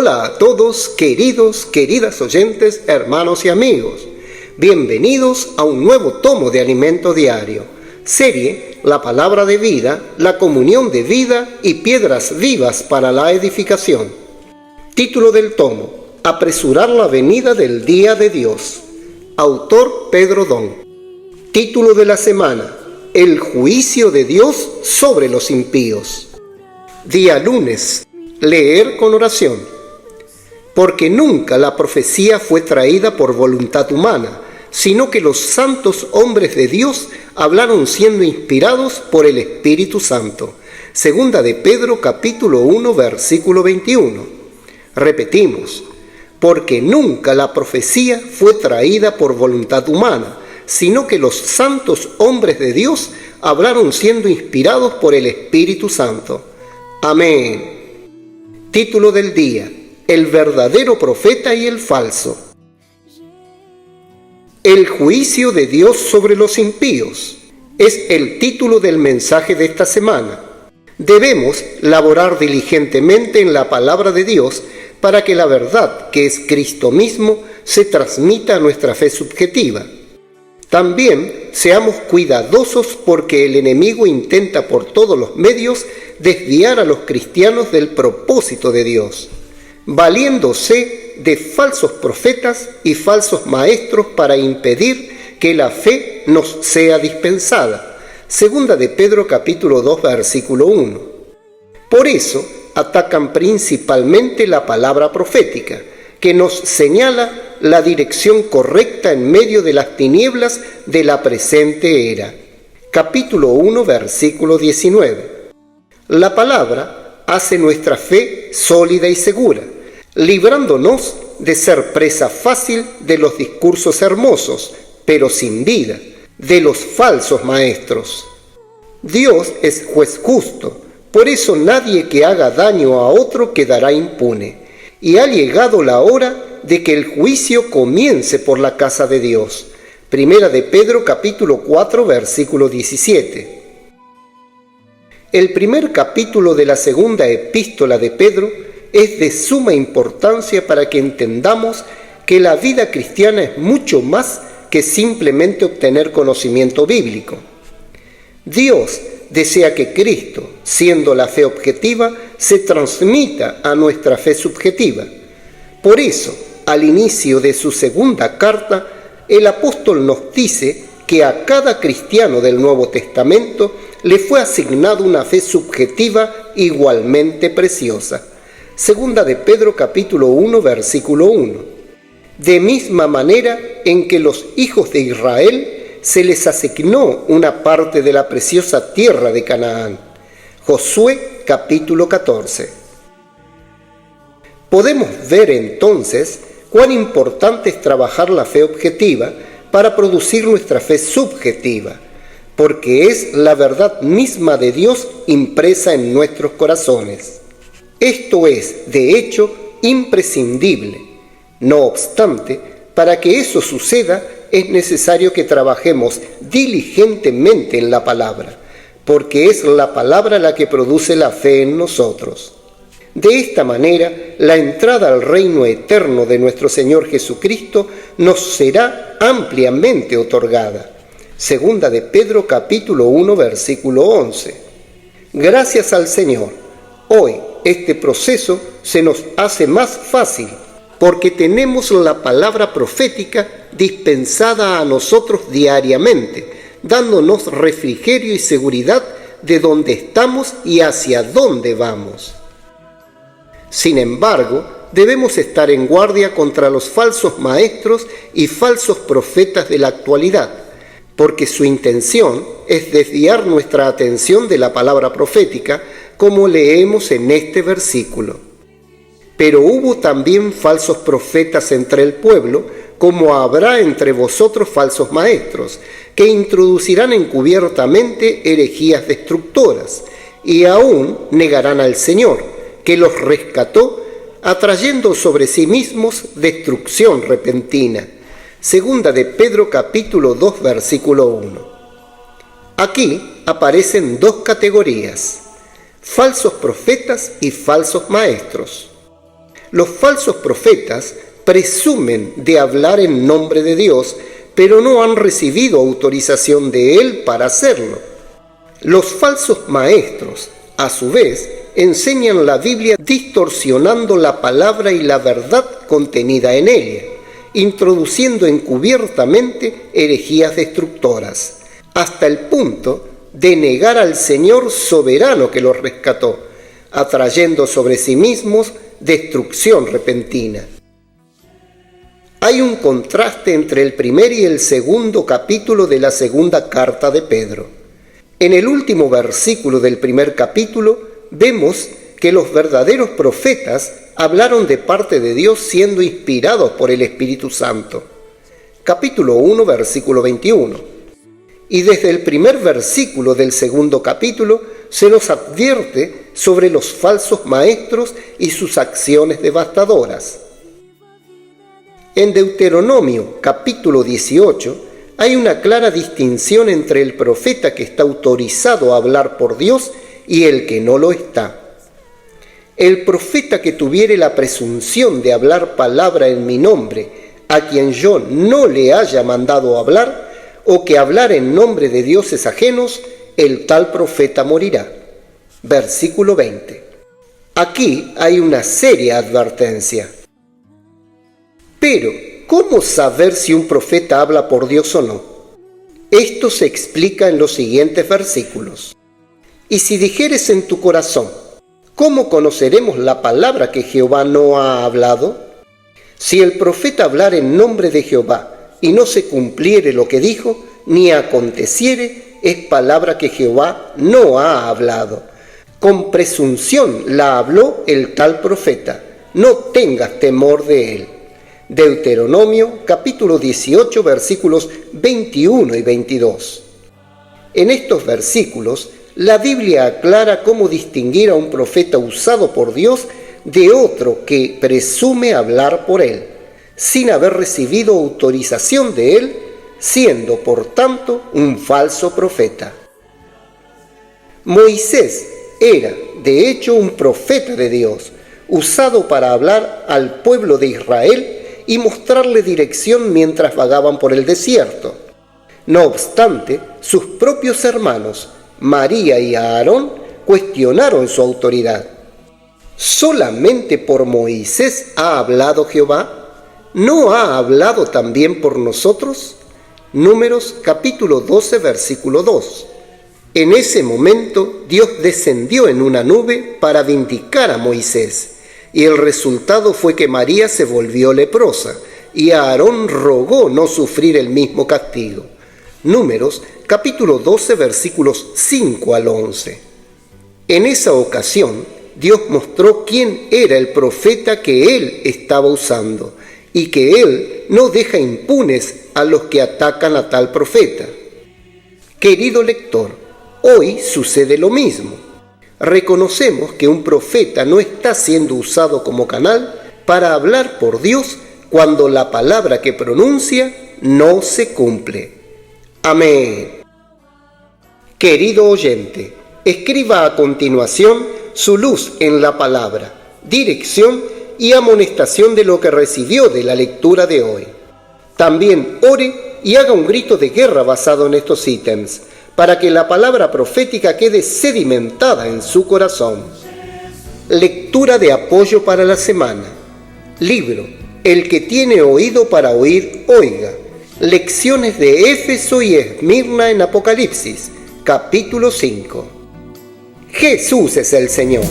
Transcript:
Hola a todos, queridas oyentes, hermanos y amigos. Bienvenidos a un nuevo tomo de Alimento Diario, serie La Palabra de Vida, la Comunión de Vida y Piedras Vivas para la Edificación. Título del tomo: Apresurar la venida del día de Dios. Autor Pedro Don. Título de la semana: El juicio de Dios sobre los impíos. Día lunes. Leer con oración. Porque nunca la profecía fue traída por voluntad humana, sino que los santos hombres de Dios hablaron siendo inspirados por el Espíritu Santo. Segunda de Pedro capítulo 1 versículo 21. Repetimos: porque nunca la profecía fue traída por voluntad humana, sino que los santos hombres de Dios hablaron siendo inspirados por el Espíritu Santo. Amén. Título del día: El verdadero profeta y el falso. El juicio de Dios sobre los impíos es el título del mensaje de esta semana. Debemos laborar diligentemente en la palabra de Dios para que la verdad, que es Cristo mismo, se transmita a nuestra fe subjetiva. También seamos cuidadosos porque el enemigo intenta por todos los medios desviar a los cristianos del propósito de Dios, valiéndose de falsos profetas y falsos maestros para impedir que la fe nos sea dispensada. Segunda de Pedro capítulo 2 versículo 1. Por eso atacan principalmente la palabra profética, que nos señala la dirección correcta en medio de las tinieblas de la presente era. Capítulo 1 versículo 19. La palabra hace nuestra fe sólida y segura, librándonos de ser presa fácil de los discursos hermosos, pero sin vida, de los falsos maestros. Dios es juez justo, por eso nadie que haga daño a otro quedará impune, y ha llegado la hora de que el juicio comience por la casa de Dios. Primera de Pedro capítulo 4 versículo 17. El primer capítulo de la segunda epístola de Pedro es de suma importancia para que entendamos que la vida cristiana es mucho más que simplemente obtener conocimiento bíblico. Dios desea que Cristo, siendo la fe objetiva, se transmita a nuestra fe subjetiva. Por eso, al inicio de su segunda carta, el apóstol nos dice que a cada cristiano del Nuevo Testamento le fue asignada una fe subjetiva igualmente preciosa. Segunda de Pedro capítulo 1 versículo 1. De misma manera en que los hijos de Israel se les asignó una parte de la preciosa tierra de Canaán. Josué capítulo 14. Podemos ver entonces cuán importante es trabajar la fe objetiva para producir nuestra fe subjetiva, porque es la verdad misma de Dios impresa en nuestros corazones. Esto es, de hecho, imprescindible. No obstante, para que eso suceda, es necesario que trabajemos diligentemente en la palabra, porque es la palabra la que produce la fe en nosotros. De esta manera, la entrada al reino eterno de nuestro Señor Jesucristo nos será ampliamente otorgada. Segunda de Pedro capítulo 1 versículo 11. Gracias al Señor, hoy este proceso se nos hace más fácil porque tenemos la palabra profética dispensada a nosotros diariamente, dándonos refrigerio y seguridad de dónde estamos y hacia dónde vamos. Sin embargo, debemos estar en guardia contra los falsos maestros y falsos profetas de la actualidad, porque su intención es desviar nuestra atención de la palabra profética, como leemos en este versículo. Pero hubo también falsos profetas entre el pueblo, como habrá entre vosotros falsos maestros, que introducirán encubiertamente herejías destructoras, y aún negarán al Señor, que los rescató, atrayendo sobre sí mismos destrucción repentina. Segunda de Pedro capítulo 2 versículo 1. Aquí aparecen dos categorías: falsos profetas y falsos maestros. Los falsos profetas presumen de hablar en nombre de Dios, pero no han recibido autorización de Él para hacerlo. Los falsos maestros, a su vez, enseñan la Biblia distorsionando la palabra y la verdad contenida en ella, introduciendo encubiertamente herejías destructoras, hasta el punto de negar al Señor soberano que los rescató, atrayendo sobre sí mismos destrucción repentina. Hay un contraste entre el primer y el segundo capítulo de la segunda carta de Pedro. En el último versículo del primer capítulo vemos que los verdaderos profetas hablaron de parte de Dios siendo inspirados por el Espíritu Santo. Capítulo 1, versículo 21. Y desde el primer versículo del segundo capítulo se nos advierte sobre los falsos maestros y sus acciones devastadoras. En Deuteronomio capítulo 18 hay una clara distinción entre el profeta que está autorizado a hablar por Dios y el que no lo está. El profeta que tuviere la presunción de hablar palabra en mi nombre, a quien yo no le haya mandado hablar, o que hablar en nombre de dioses ajenos, el tal profeta morirá. Versículo 20. Aquí hay una seria advertencia. Pero, ¿cómo saber si un profeta habla por Dios o no? Esto se explica en los siguientes versículos. Y si dijeres en tu corazón, ¿cómo conoceremos la palabra que Jehová no ha hablado? Si el profeta hablar en nombre de Jehová y no se cumpliere lo que dijo, ni aconteciere, es palabra que Jehová no ha hablado. Con presunción la habló el tal profeta. No tengas temor de él. Deuteronomio capítulo 18 versículos 21 y 22. En estos versículos, la Biblia aclara cómo distinguir a un profeta usado por Dios de otro que presume hablar por él, sin haber recibido autorización de él, siendo por tanto un falso profeta. Moisés era, de hecho, un profeta de Dios, usado para hablar al pueblo de Israel y mostrarle dirección mientras vagaban por el desierto. No obstante, sus propios hermanos, María y Aarón, cuestionaron su autoridad. ¿Solamente por Moisés ha hablado Jehová? ¿No ha hablado también por nosotros? Números capítulo 12, versículo 2. En ese momento Dios descendió en una nube para vindicar a Moisés, y el resultado fue que María se volvió leprosa, y Aarón rogó no sufrir el mismo castigo. Números capítulo 12, versículos 5 al 11. En esa ocasión, Dios mostró quién era el profeta que Él estaba usando, y que Él no deja impunes a los que atacan a tal profeta. Querido lector, hoy sucede lo mismo. Reconocemos que un profeta no está siendo usado como canal para hablar por Dios cuando la palabra que pronuncia no se cumple. Amén. Querido oyente, escriba a continuación su luz en la palabra, dirección y amonestación de lo que recibió de la lectura de hoy. También ore y haga un grito de guerra basado en estos ítems, para que la palabra profética quede sedimentada en su corazón. Lectura de apoyo para la semana. Libro El que tiene oído para oír, oiga. Lecciones de Éfeso y Esmirna en Apocalipsis, capítulo 5. Jesús es el Señor.